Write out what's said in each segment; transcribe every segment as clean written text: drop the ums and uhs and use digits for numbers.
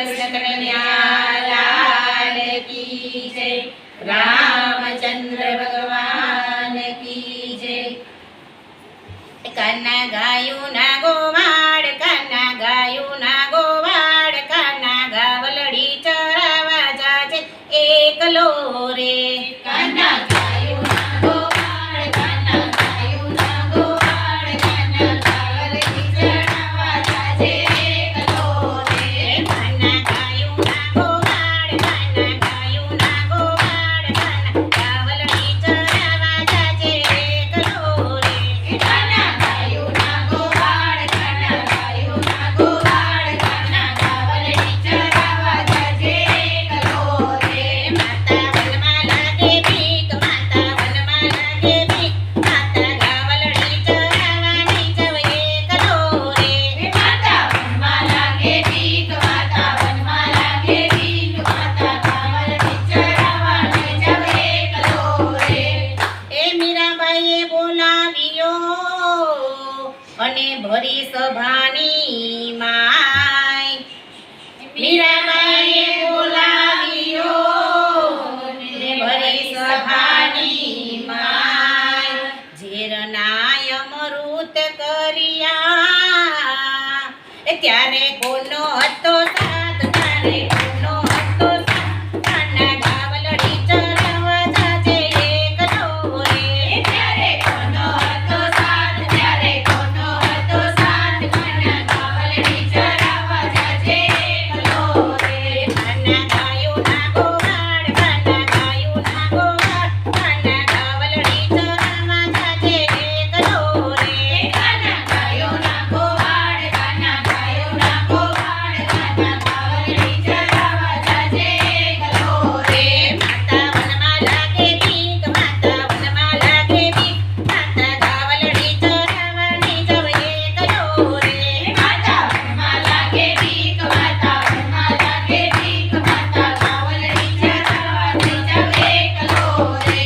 कृष्ण कन्हैया लाल की जय। रामचंद्र भगवान की जय। कान्हा गाયું ના ગોવાડ, કાन्हा ગાયું ના ગોવાડ, કાन्हा ગાવલડી ચરાવા જાજે એકલો રે। કાन्हा ગાયું ના ગોવાડ, કાन्हा ગાયું ના ગોવાડ, કાन्हा ગાવલડી ચરાવા જાજે એકલો રે। કાन्हा ગાયું ના ગોવાડ, કાन्हा ગાયું ના ગોવાડ, કાन्हा ગાવલડી ચરાવા જાજે એકલો રે। કાन्हा ગાયું ના ગોવાડ, કાन्हा ગાયું ના ગોવાડ, કાन्हा ગાવલડી ચરાવા જાજે એકલો રે। માતા વનમાં લાગે ભીખ, માતા વનમાં લાગે ભીખ, માતા ગાવલડી ચરાવા નહીં જવ એકલો રે। માતા વનમાં લાગે ભીખ, માતા વનમાં લાગે ભીખ, માતા ગાવલડી ચરાવા નહીં જવ એકલો રે। એ મીરાબાઈએ બોલાવ્યો અને ભરી સભાની માય। મીરાબાઈએ બોલાવ્યો અને ભરી સભાની માય। ઝેરનાય અમૃત કર્યા ત્યારે કોનો હતો સાથ, ત્યારે કોનો હતો સાથ, કાन्हा ગાવલડી ચરાવા જાજે એકલો રે। ત્યારે કોનો હતો સાથ, ત્યારે કોનો હતો સાથ, કાन्हा ગાવલડી ચરાવા જાજે એકલો રે। કાन्हा ગાયું ના ગોવાડ, કાन्हा ગાયું ના ગોવાડ, કાन्हा ગાવલડી ચરાવા જાજે એકલો રે। કાन्हा ગાયું ના ગોવાડ, કાन्हा ગાયું ના ગોવાડ, કાन्हा ગાવલડી ચરાવા જાજે એકલો રે। માતા વનમાં લાગે ભીખ, માતા વનમાં લાગે ભીખ, માતા ગાવલડી ચરાવા નહીં જવ એકલો રે। માતા વનમાં લાગે ભીખ, માતા વનમાં લાગે ભીખ, માતા ગાવલડી ચરાવા નહીં જવ એકલો રે।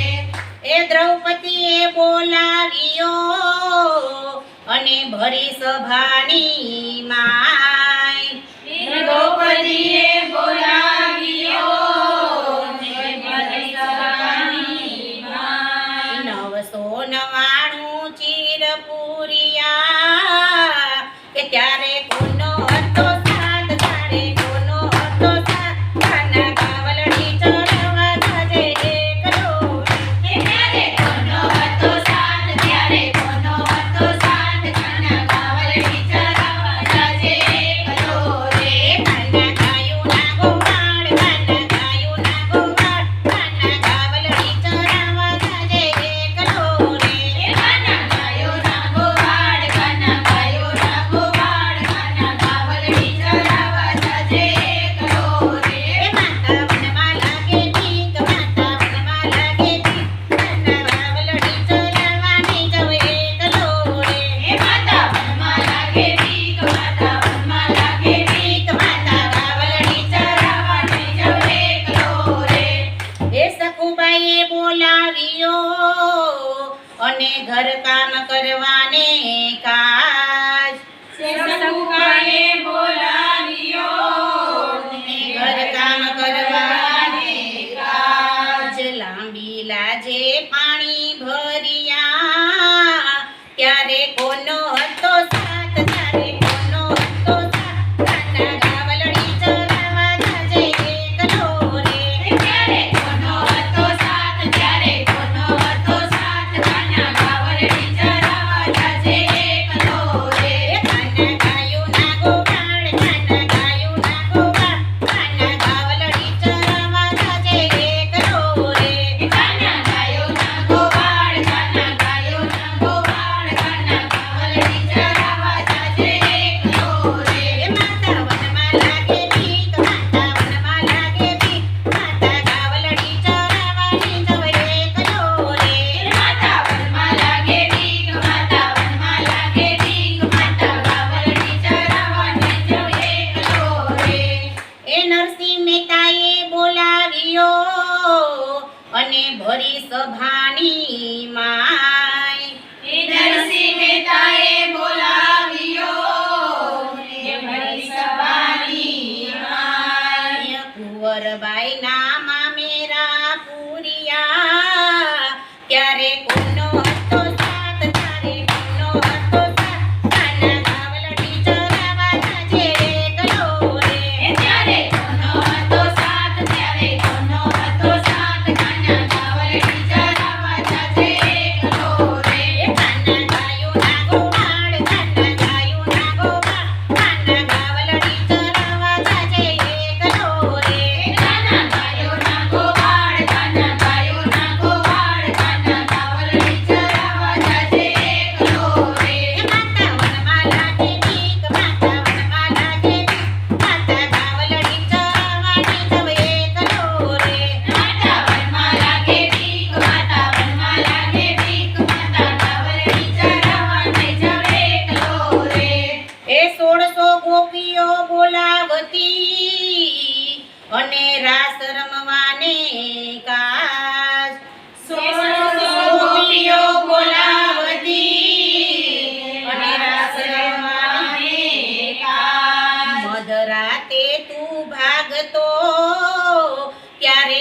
એ દ્રૌપદીએ બોલાવ્યો અને ભરી સભાની માય। દ્રૌપદીએ બોલાવ્યો અને ભરી સભાની માય। 999 ચીરપુરિયા કે ત્યારે કોનો હતો સાથ, ત્યારે કોનો હતો સાથ, કાन्हा ગાવલડી ચરાવા જાજે એકલો રે। ત્યારે કોનો હતો સાથ, ત્યારે કોનો હતો સાથ, કાन्हा ગાવલડી ચરાવા જાજે એકલો રે। કાन्हा ગાયું ના ગોવાડ, કાन्हा ગાયું ના ગોવાડ, કાन्हा ગાવલડી ચરાવા જાજે એકલો રે। કાन्हा ગાયું ના ગોવાડ, કાन्हा ગાયું ના ગોવાડ, કાन्हा ગાવલડી ચરાવા જાજે એકલો રે। માતા વનમાં લાગે ભીખ, માતા વનમાં લાગે ભીખ, કાन्हा ગાવલડી ચરાવા નહીં જવ એકલો રે। માતા વનમાં લાગે ભીખ, માતા વનમાં લાગે ભીખ, માતા ગાવલડી ચરાવા નહીં જવ એકલો રે। એ સખુબાઈએ બોલાવ્યો અને ઘર કામ કરવાને કાજ। સખુબાઈએ બોલાવ્યો અને ઘર કામ કરવાને કાજ। લાંબી લાજે પાણી ભર્યા ત્યારે કોનો હતો સાથ, ત્યારે કોનો હતો સાથ, કાन्हा ગાવલડી ચરાવા જાજે એકલો રે। ત્યારે કોનો હતો સાથ, ત્યારે કોનો હતો સાથ, કાन्हा ગાવલડી ચરાવા જાજે એકલો રે। કાन्हा ગાયું ના ગોવાડ, કાन्हा ગાયું ના ગોવાડ, કાन्हा ગાવલડી ચરાવા જાજે એકલો રે। કાन्हा ગાયું ના ગોવાડ, કાन्हा ગાયું ના ગોવાડ, કાन्हा ગાવલડી ચરાવા જાજે એકલો રે। માતા વનમાં લાગે ભીખ, માતા વનમાં લાગે ભીખ, માતા ગાવલડી ચરાવા નહીં જવ એકલો રે। માતા વનમાં લાગે ભીખ, માતા વનમાં લાગે ભીખ, માતા ગાવલડી ચરાવા નહીં જવ એકલો રે। એ નરસિંહ મહેતાએ બોલાવ્યો અને ભરી સભાની માય। એ નરસિંહ મહેતાએ બોલાવ્યો અને ભરી સભાની માય। ગરબાઈના મામેરા પૂરિયા ત્યારે કોનો હતો સાથ તારે કોનો હતો સાથ કાના ગાવલડી ચરાવા જાજે એકલો રે ત્યારે કોનો હતો સાથ ત્યારે કોનો હતો સાથ કાના ગાવલડી ચરાવા જાજે એકલો રે કાના ગાયો ના ગોવાળ કાના ગાયો ના ગોવાળ કાના ગાવલડી ચરાવા જાજે એકલો રે કાના ગાયો ના ગોવાળ કાના ગાયો ના ગોવાળ કાના ગાવલડી ચરાવા જાજે એકલો રે માતા વનમાં લાગે બીક માતા વનમાં લાગે બીક માતા ગાવલડી ચરાવાની જવ એકલો રે માતા વનમાં લાગે બીક માતા વનમાં લાગે બીક માતા ગાવલડી ચરાવાની જવ એકલો રે એ 1600 ગોપીઓ બોલાવતી અને રાસ રમવાને કાજ 1600 ગોપીઓ બોલાવતી અને રાસ રમવાને કાજ મધરાતે તું ભાગતો ત્યારે